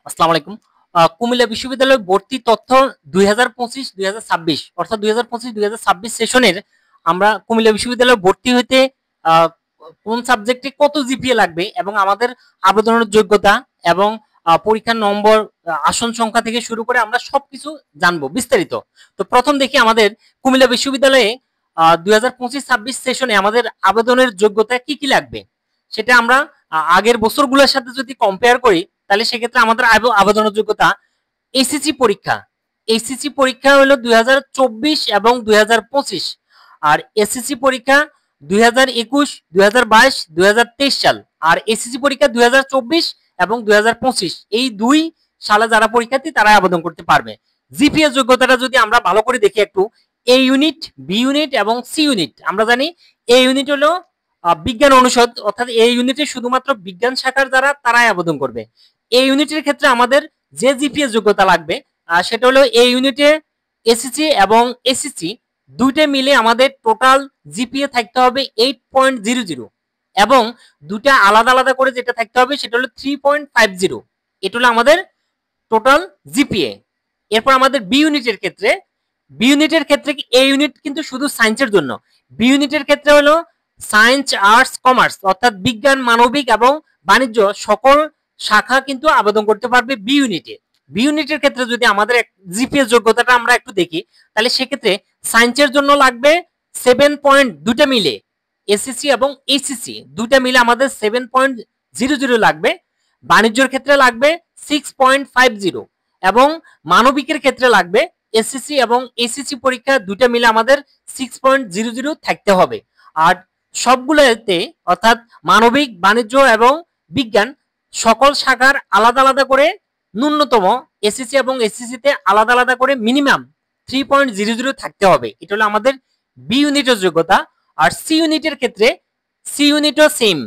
আসসালামু আলাইকুম। কুমিল্লা বিশ্ববিদ্যালয় ভর্তি তথ্য 2025-2026 অর্থাৎ 2025-2026 সেশনের আমরা কুমিল্লা বিশ্ববিদ্যালয়ে ভর্তি হইতে আহ, কোন সাবজেক্টে কত জিপিএ লাগবে এবং আমাদের আবেদনের যোগ্যতা এবং পরীক্ষার নম্বর, আসন সংখ্যা থেকে শুরু করে আমরা সবকিছু জানবো বিস্তারিত। তো প্রথম দেখি আমাদের কুমিল্লা বিশ্ববিদ্যালয়ে 2025-26 সেশনে আমাদের আবেদনের যোগ্যতা কি কি লাগবে, সেটা আমরা আগের বছরগুলোর সাথে যদি কম্পেয়ার করি তাহলে সেক্ষেত্রে আমাদের আবেদনের যোগ্যতা এইচএসসি পরীক্ষা হলো 2024 এবং 2025, আর এসএসসি পরীক্ষা 2021, 2022, 2023 সাল, আর এসএসসি পরীক্ষা 2024 এবং 2025 এই দুই সালে যারা পরীক্ষার্থী তারা আবেদন করতে পারবে। জিপিএ যোগ্যতাটা যদি আমরা ভালো করে দেখি একটু, এ ইউনিট, বি ইউনিট এবং সি ইউনিট। আমরা জানি এ ইউনিট হলো বিজ্ঞান অনুষদ, অর্থাৎ এই ইউনিটে শুধুমাত্র বিজ্ঞান শাখার যারা তারাই আবেদন করবে। এই ইউনিটের ক্ষেত্রে আমাদের যে জিপিএ যোগ্যতা লাগবে সেটা হলো এই ইউনিটে এসএসসি এবং এসএসসি দুইটা মিলে আমাদের টোটাল জিপিএ থাকতে হবে 8.00 এবং দুটা আলাদা আলাদা করে যেটা থাকতে হবে সেটা হলো 3.50। এটা হলো আমাদের টোটাল জিপিএ। এরপর আমাদের বি ইউনিটের ক্ষেত্রে এ ইউনিট কিন্তু শুধু সায়েন্সের জন্য, বি ইউনিটের ক্ষেত্রে হলো সায়েন্স, আর্টস, কমার্স অর্থাৎ বিজ্ঞান, মানবিক এবং বাণিজ্য সকল শাখা কিন্তু আবেদন করতে পারবে বি ইউনিটে। বি ইউনিটের ক্ষেত্রে যদি আমাদের জিপিএস যোগ্যতাটা আমরা একটু দেখি তাহলে সেক্ষেত্রে সায়েন্সের জন্য লাগবে 7 দুটা মিলে, এসএসসি এবং এইচএসসি দুটা মিলে আমাদের 7.00 লাগবে। বাণিজ্যের ক্ষেত্রে লাগবে 6.50 এবং মানবিকের ক্ষেত্রে লাগবে এসএসসি এবং এইচএসসি পরীক্ষা দুটা মিলে আমাদের 6.00 থাকতে হবে। আর সবগুলোতে অর্থাৎ মানবিক, বাণিজ্য এবং বিজ্ঞান সকল শাখার আলাদা আলাদা করে ন্যূনতম এসএসসি এবং এসএসসি তে আলাদা আলাদা করে মিনিমাম 3.00 থাকতে হবে। এটা হলো আমাদের বি ইউনিটের যোগ্যতা। আর সি ইউনিটের ক্ষেত্রে সি ইউনিটও সেম,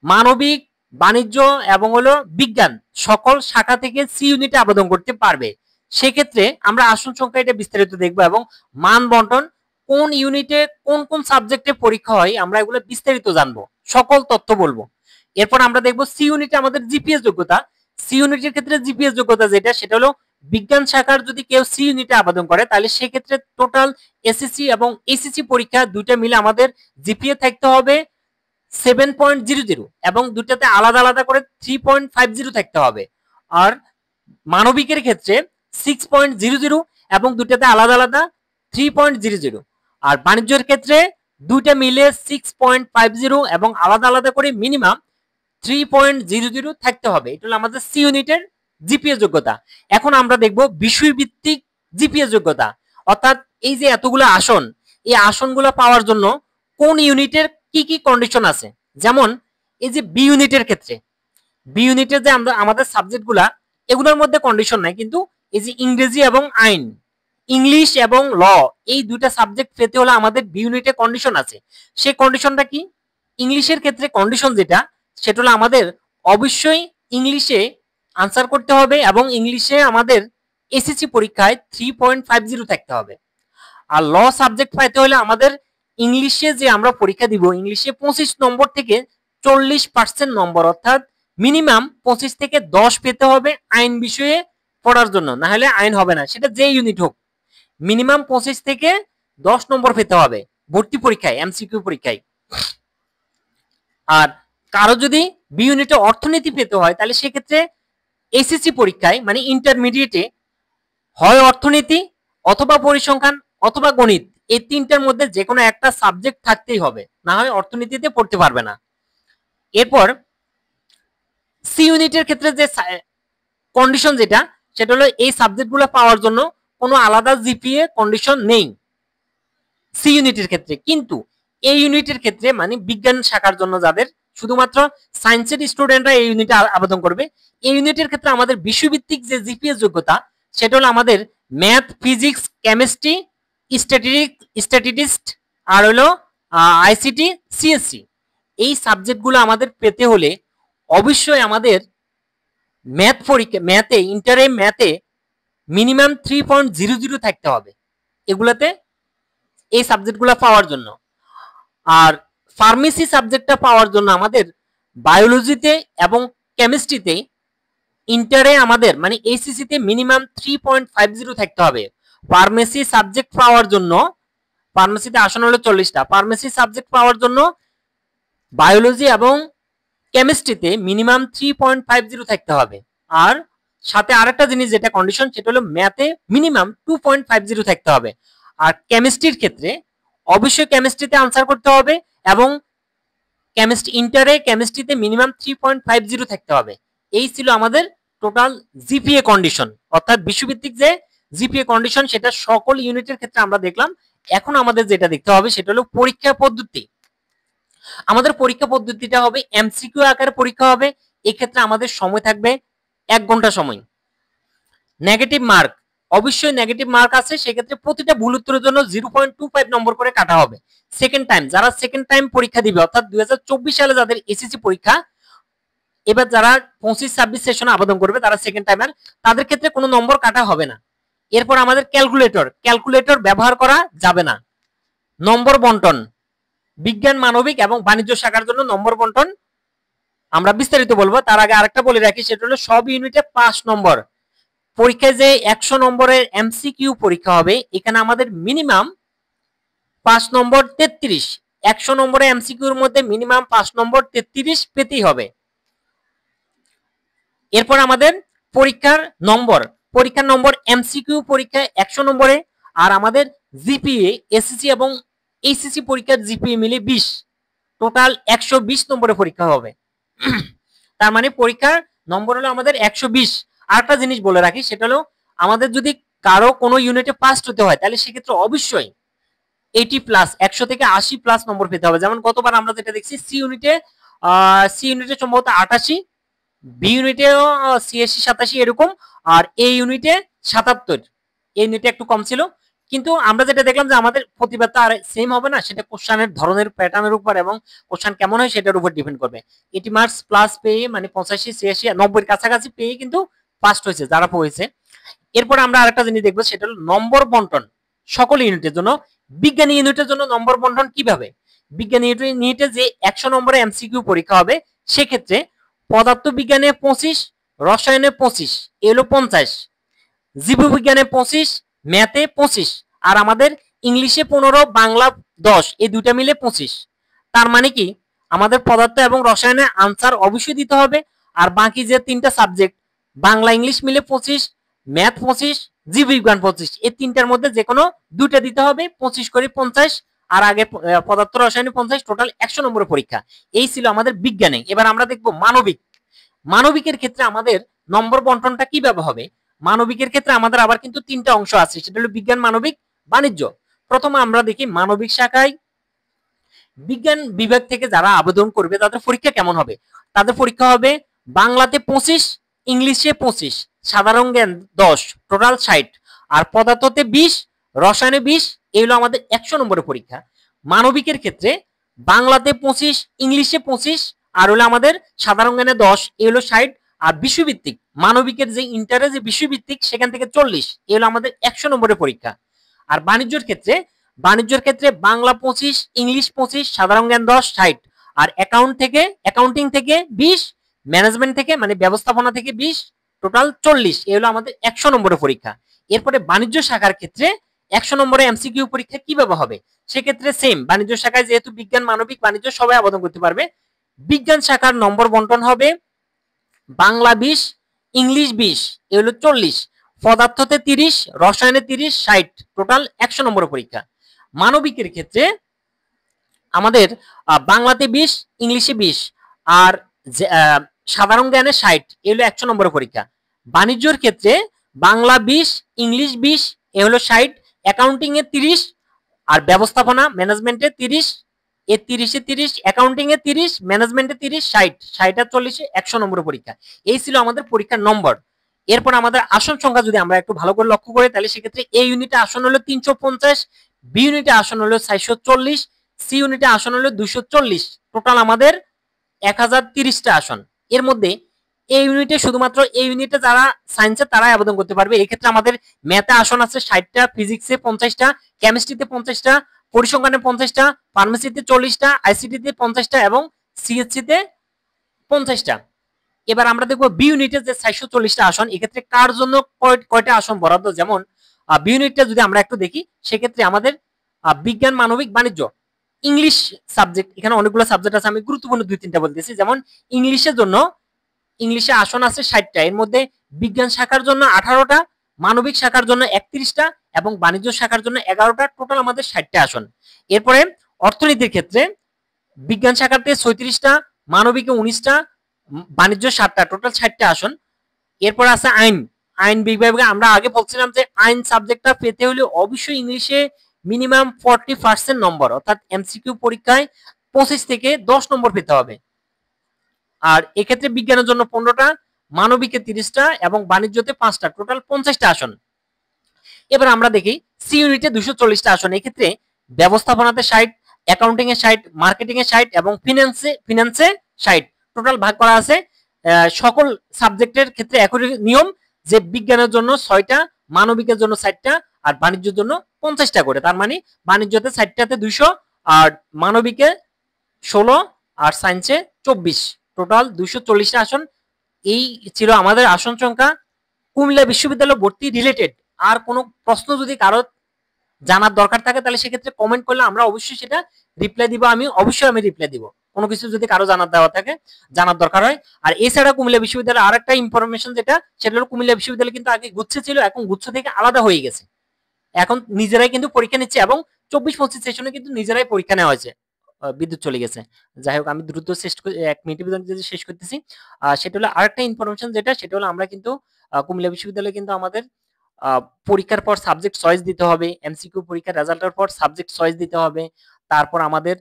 মানবিক, বাণিজ্য এবং হলো বিজ্ঞান সকল শাখা থেকে সি ইউনিটে আবেদন করতে পারবে। সেক্ষেত্রে আমরা আসন সংখ্যা এটা বিস্তারিত দেখবো এবং মান বন্টন, কোন ইউনিটে কোন কোন সাবজেক্টে পরীক্ষা হয় আমরা এগুলো বিস্তারিত জানবো, সকল তথ্য বলবো। এরপর আমরা দেখবো সি ইউনিটে আমাদের জিপিএস যোগ্যতা। সি ইউনিটের ক্ষেত্রে জিপিএস যোগ্যতা যেটা সেটা হলো বিজ্ঞান শাখার যদি কেউ সি ইউনিটে আবেদন করে তাহলে সেক্ষেত্রে টোটাল এসএসসি এবং এইচএসসি পরীক্ষা দুইটা মিলে আমাদের জিপিএ থাকতে হবে 7.00 এবং দুটাতে আলাদা আলাদা করে 3.50 থাকতে হবে। আর মানবিকের ক্ষেত্রে 6.00 এবং দুটাতে আলাদা আলাদা 3.00। আর বাণিজ্যের ক্ষেত্রে দুইটা মিলে 6.50 এবং আলাদা আলাদা করে মিনিমাম 3.00 থাকতে হবে। এটা হলো আমাদের সি ইউনিটের জিপিএ যোগ্যতা। এখন আমরা দেখব বিষয়ভিত্তিক জিপিএ যোগ্যতা, অর্থাৎ এই যে এতগুলো আসন, এই আসনগুলো পাওয়ার জন্য কোন ইউনিটের কি কি কন্ডিশন আছে। যেমন এই যে বি ইউনিটের ক্ষেত্রে, বি ইউনিটের যে আমাদের সাবজেক্টগুলা এগুলোর মধ্যে কন্ডিশন নাই, কিন্তু এই যে ইংরেজি এবং আইন, ইংলিশ এবং ল এই দুইটা সাবজেক্ট পেতে হলে আমাদের বি ইউনিটে কন্ডিশন আছে। সেই কন্ডিশনটা কি? ইংলিশের ক্ষেত্রে কন্ডিশন যেটা সেটা হলো আমাদের অবশ্যই ইংলিশে আনসার করতে হবে এবং ইংলিশে আমাদের এসএসসি পরীক্ষায় 3.50 থাকতে হবে। আর ল সাবজেক্ট পাইতে হলে আমাদের ইংলিশে যে আমরা পরীক্ষা দিব ইংলিশে 25 নম্বর থেকে 40% নম্বর, অর্থাৎ মিনিমাম 25 থেকে 10 পেতে হবে আইন বিষয়ে পড়ার জন্য, না হলে আইন হবে না, সেটা যে ইউনিট হোক। মিনিমাম 25 থেকে 10 নম্বর পেতে হবে ভর্তি পরীক্ষায়, এমসিকিউ পরীক্ষায়। আর কারো যদি বি ইউনিটে অর্থনীতি পেতে হয় তাহলে সেক্ষেত্রে এসএসসি পরীক্ষায় মানে ইন্টারমিডিয়েটে হয় অর্থনীতি অথবা পরিসংখ্যান অথবা গণিত, এই তিনটার মধ্যে যে কোনো একটা সাবজেক্ট থাকতেই হবে, না হয় অর্থনীতিতে পড়তে পারবে না। এরপর সি ইউনিটের ক্ষেত্রে যে কন্ডিশন যেটা সেটা হলো এই সাবজেক্টগুলো পাওয়ার জন্য কোনো আলাদা জিপিএ কন্ডিশন নেই সি ইউনিটের ক্ষেত্রে, কিন্তু এই ইউনিটের ক্ষেত্রে মানে বিজ্ঞান শাখার জন্য যাদের শুধুমাত্র সায়েন্সের স্টুডেন্টরা এই ইউনিটে আবেদন করবে। এই ইউনিটের ক্ষেত্রে আমাদের বিষয়ভিত্তিক যে জিপিএস যোগ্যতা সেটা হলো আমাদের ম্যাথ, ফিজিক্স, কেমিস্ট্রি, স্ট্যাটিস্টিক্স আর হলো আইসিটি, সিএসসি এই সাবজেক্টগুলো আমাদের পেতে হলে অবশ্যই আমাদের ম্যাথ পরীক্ষা, ম্যাথে ইন্টারে ম্যাথে মিনিমাম 3.00 থাকতে হবে এগুলাতে, এই সাবজেক্টগুলো পাওয়ার জন্য। আর ফার্মেসি সাবজেক্টটা পাওয়ার জন্য আমাদের বায়োলজিতে এবং কেমিস্ট্রিতে ইন্টারে আমাদের মানে এইচএসসি তে মিনিমাম 3.50 থাকতে হবে। ফার্মেসি সাবজেক্ট পাওয়ার জন্য, ফার্মেসিতে আসন হলো 40টা, ফার্মেসি সাবজেক্ট পাওয়ার জন্য বায়োলজি এবং কেমিস্ট্রিতে মিনিমাম 3.50 থাকতে হবে। আর সাথে আরেকটা জিনিস যেটা কন্ডিশন, সেটা হলো ম্যাথে মিনিমাম 2.50 থাকতে হবে। আর কেমিস্ট্রির ক্ষেত্রে অবশ্যই কেমিস্ট্রিতে আনসার করতে হবে এবং কেমিস্ট্রি ইন্টারে কেমিস্ট্রিতে মিনিমাম 3.50 থাকতে হবে। এই ছিল আমাদের টোটাল জিপিএ কন্ডিশন, অর্থাৎ বিশ্বভিত্তিক যে জিপিএ কন্ডিশন সেটা সকল ইউনিটের ক্ষেত্রে আমরা দেখলাম। এখন আমাদের যেটা দেখতে হবে সেটা হলো পরীক্ষা পদ্ধতি। আমাদের পরীক্ষা পদ্ধতিটা হবে এমসিকিউ আকারে পরীক্ষা হবে। এক্ষেত্রে আমাদের সময় থাকবে 1 ঘন্টা সময়। নেগেটিভ মার্ক, অবশ্যই নেগেটিভ মার্ক আছে, সেক্ষেত্রে প্রতিটা ভুল উত্তরের জন্য 0.25 নম্বর করে কাটা হবে। সেকেন্ড টাইম, যারা সেকেন্ড টাইম পরীক্ষা দিবে অর্থাৎ 2024 সালে যাদের এসএসসি পরীক্ষা, এবার যারা 25-26 সেশনে আবেদন করবে তারা সেকেন্ড টাইমার, তাদের ক্ষেত্রে কোনো নম্বর কাটা হবে না। এরপর আমাদের ক্যালকুলেটর ব্যবহার করা যাবে না। নম্বর বন্টন, বিজ্ঞান, মানবিক এবং বাণিজ্য শাখার জন্য নম্বর বন্টন আমরা বিস্তারিত বলবো। তার আগে আরেকটা বলে রাখি, সেটা হলো সব ইউনিটে 5 নম্বর। পরীক্ষায় যে 100 নম্বরের এমসিকিউ পরীক্ষা হবে, এখানে আমাদের মিনিমাম 5 নম্বর 33, 100 নম্বরের এমসিকিউর মধ্যে মিনিমাম 5 নম্বর 33 পেতেই হবে। এরপর আমাদের পরীক্ষার নম্বর এমসিকিউ পরীক্ষায় 100 নম্বরে, আর আমাদের জিপিএ এসএসসি এবং এইচএসসি পরীক্ষার জিপিএ মিলে 20, টোটাল 120 নম্বরে পরীক্ষা হবে। তার মানে পরীক্ষার নম্বর হলো আমাদের 120। আরেকটা জিনিস বলে রাখি, সেটা হলো আমাদের যদি কারো কোনো ইউনিটে পাস হতে হয় তাহলে সেক্ষেত্রে অবশ্যই 80+, 100 থেকে 80+ নম্বর পেতে হবে। যেমন গতবার আমরা যেটা দেখছি সি ইউনিটে সম্ভবত 88, বি ইউনিটেও 86, 87 এরকম, আর এই ইউনিটে 77। এই ইউনিটে একটু কম ছিল, কিন্তু আমরা যেটা দেখলাম যে আমাদের প্রতিবার তো আর সেম হবে না, সেটা কোশ্চেনের ধরনের প্যাটার্নের উপর এবং কোশ্চেন কেমন হয় সেটার উপর ডিপেন্ড করবে। 80 মার্কস প্লাস পেয়ে মানে 85, 86, 90 এর কাছাকাছি পেয়ে কিন্তু পাস হয়েছে যারা হয়েছে। এরপর আমরা আরেকটা জিনিস দেখবো, সেটা হলো নম্বর বন্টন সকল ইউনিটের জন্য। বিজ্ঞানী ইউনিটের জন্য নম্বর বন্টন কিভাবে? বিজ্ঞানী ইউনিটে যে 100 নম্বরের এমসিকিউ পরীক্ষা হবে, সেক্ষেত্রে পদার্থবিজ্ঞানে 25, রসায়নে 25, এলো 50, জীববিজ্ঞানে 25, ম্যাথে 25, আর আমাদের ইংলিশে 15, বাংলা 10, এই দুইটা মিলে 25। তার মানে কি আমাদের পদার্থ এবং রসায়নে আনসার অবশ্যই দিতে হবে। আর বাকি যে 3টা সাবজেক্ট বাংলা ইংলিশ মিলে 25, ম্যাথ 25, জীববিজ্ঞান 25, এই 3টার মধ্যে যে কোনো দুইটা দিতে হবে। 25 করে 50, আর আগে পদার্থ রসায়নে 50, টোটাল 100 নম্বরের পরীক্ষা। এই ছিল আমাদের বিজ্ঞানে। এবার আমরা দেখবো মানবিকের ক্ষেত্রে আমাদের নম্বর বন্টনটা কিভাবে হবে। মানবিকের ক্ষেত্রে আমাদের আবার কিন্তু 3টা অংশ আছে, সেটা হলো বিজ্ঞান, মানবিক, বাণিজ্য। প্রথমে আমরা দেখি মানবিক শাখায় বিজ্ঞান বিভাগ থেকে যারা আবেদন করবে তাদের পরীক্ষা কেমন হবে। তাদের পরীক্ষা হবে বাংলাতে 25, ইংলিশে 25, সাধারণ জ্ঞান 10, টোটাল 60, আর পদার্থতে 20, রসায়নে 20, এগুলো আমাদের 100 নম্বরের পরীক্ষা। মানবিকের ক্ষেত্রে বাংলাতে 25, ইংলিশে 25, আর হলো আমাদের সাধারণ জ্ঞানে 10, এগুলো 60, আর বিশ্বভিত্তিক মানবিকের যে ইন্টারে যে বিশ্বভিত্তিক সেখান থেকে 40, এগুলো আমাদের 100 নম্বরের পরীক্ষা। আর বাণিজ্যের ক্ষেত্রে বাংলা 25, ইংলিশ 25, সাধারণ জ্ঞান 10, 60, আর অ্যাকাউন্টিং থেকে 20, ম্যানেজমেন্ট থেকে মানে ব্যবস্থাপনা থেকে 20, টোটাল 40, এই হলো আমাদের 100 নম্বরের পরীক্ষা। এরপরে বাণিজ্য শাখার ক্ষেত্রে 100 নম্বরের এমসিকিউ পরীক্ষা কিভাবে হবে, সেক্ষেত্রে সেম বাণিজ্য শাখায় যেহেতু বিজ্ঞান, মানবিক, বাণিজ্য সবাই আবেদন করতে পারবে। বিজ্ঞান শাখার নম্বর বন্টন হবে বাংলা 20, ইংলিশ 20, এই হলো 40, পদার্থতে 30, রসায়নে 30, 60, টোটাল 100 নম্বরের পরীক্ষা। মানবিকের ক্ষেত্রে আমাদের বাংলাতে 20, ইংলিশে 20, আর সাধারণ জ্ঞানে 60, এই হলো 100 নম্বরের পরীক্ষা। বাণিজ্যের ক্ষেত্রে বাংলা 20, ইংলিশ 20, এ হলো 60, অ্যাকাউন্টিং এ 30, আর ব্যবস্থাপনা ম্যানেজমেন্টে 30, এ 30-এ 30, অ্যাকাউন্টিং এ 30, ম্যানেজমেন্টে 30, 60, 60 আর 40, 100 নম্বরের পরীক্ষা। এই ছিল আমাদের পরীক্ষার নম্বর। এরপর আমাদের আসন সংখ্যা যদি আমরা একটু ভালো করে লক্ষ্য করি, তাহলে সেক্ষেত্রে এ ইউনিটে আসন হলো 350, বি ইউনিটে আসন হলো 440, সি ইউনিটে আসন হলো 240, টোটাল আমাদের 1030টা আসন। এর মধ্যে এই ইউনিটে শুধুমাত্র এই ইউনিটে যারা সায়েন্সে তারাই আবেদন করতে পারবে। এই ক্ষেত্রে আমাদের ম্যাথে আসন আছে 60টা, ফিজিক্সে 50টা, কেমিস্ট্রিতে 50টা, পরিসংখ্যানে 50টা, ফার্মেসিতে 40টা, আইসিটিতে 50টা এবং সিএসসিতে 50টা। এবার আমরা দেখবো বি ইউনিটের যে 440টা আসন, এক্ষেত্রে কার জন্য কয়টা আসন বরাদ্দ। যেমন বি ইউনিটটা যদি আমরা একটু দেখি, সেক্ষেত্রে আমাদের বিজ্ঞান, মানবিক, বাণিজ্য, ইংলিশ সাবজেক্ট, এখানে অনেকগুলো সাবজেক্ট আছে, আমি গুরুত্বপূর্ণ 2-3টা বলতেছি। যেমন ইংলিশের জন্য, ইংলিশে আসন আছে 60টা, এর মধ্যে বিজ্ঞান শাখার জন্য 18টা, মানবিক শাখার জন্য 31টা এবং বাণিজ্য শাখার জন্য 11টা, টোটাল আমাদের 60টা আসন। এরপরে অর্থনীতির ক্ষেত্রে বিজ্ঞান শাখাতে 36টা, মানবিকে 19টা, বাণিজ্য 7টা, টোটাল 60টা আসন। এরপর আছে আইন, আইন বিভাগে আমরা আগে বলছিলাম যে আইন সাবজেক্টটা পেতে হলে অবশ্যই ইংলিশে মিনিমাম 40% নম্বর, অর্থাৎ এমসিকিউ পরীক্ষায় 25 থেকে 10 নম্বর পেতে হবে। আর এক্ষেত্রে বিজ্ঞানের জন্য 15টা, মানবিকে 30টা এবং বাণিজ্যতে 5টা, টোটাল 50টা আসন। এবার আমরা দেখি সি ইউনিটে 240টা আসন, এক্ষেত্রে ব্যবস্থাপনাতে 60, অ্যাকাউন্টিং এ 60, মার্কেটিং এ 60 এবং ফিনান্সে 60, টোটাল ভাগ করা আছে। সকল সাবজেক্টের ক্ষেত্রে একই নিয়ম যে বিজ্ঞানের জন্য 6টা, মানবিকের জন্য 60টা আর বাণিজ্যের জন্য 50টা করে। তার মানে বাণিজ্যতে 60টাতে 200 আর মানবিকে 16 আর সায়েন্সে 24, টোটাল 240টা আসন। এই ছিল আমাদের আসন সংখ্যা কুমিল্লা বিশ্ববিদ্যালয় ভর্তি রিলেটেড। আর কোনো প্রশ্ন যদি কারো জানার দরকার থাকে তাহলে সেক্ষেত্রে কমেন্ট করলে আমরা অবশ্যই সেটা রিপ্লাই দিব, আমি রিপ্লাই দিব কোনো কিছু যদি কারো জানার দরকার হয়। আর এছাড়া কুমিল্লা বিশ্ববিদ্যালয়ের আরেকটা ইনফরমেশন যেটা, সেটা হলো কুমিল্লা বিশ্ববিদ্যালয় কিন্তু আগে গুচ্ছে ছিল, এখন গুচ্ছ থেকে আলাদা হয়ে গেছে, এখন নিজেরাই কিন্তু পরীক্ষা নিচ্ছে এবং 24-25 সেশনে কিন্তু নিজেরাই পরীক্ষা নেওয়া হয়েছে। বিদ্যুৎ চলে গেছে। যাই হোক, আমি দ্রুত শেষ 1 মিনিটের ভিতরে শেষ করতেছি। সেটা হলো আরেকটা ইনফরমেশন যেটা, সেটা হলো আমরা কিন্তু কুমিল্লা বিশ্ববিদ্যালয়ে কিন্তু আমাদের পরীক্ষার পর সাবজেক্ট চয়েস দিতে হবে, এমসিকিউ পরীক্ষার রেজাল্টের পর সাবজেক্ট চয়েস দিতে হবে, তারপর আমাদের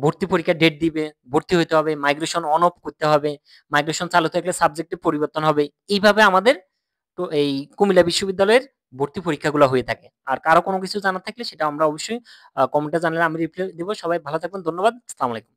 ভর্তি পরীক্ষার ডেট দিবে, ভর্তি হইতে হবে, মাইগ্রেশন অন অফ করতে হবে, মাইগ্রেশন চালু থাকলে সাবজেক্টে পরিবর্তন হবে। এইভাবে আমাদের তো এই কুমিল্লা বিশ্ববিদ্যালয়ের ভর্তি পরীক্ষাগুলো হয়ে থাকে। আর কারো কোনো কিছু জানার থাকলে সেটা আমরা অবশ্যই কমেন্টে জানালে আমি রিপ্লাই দেব। সবাই ভালো থাকবেন, ধন্যবাদ, আসসালামু আলাইকুম।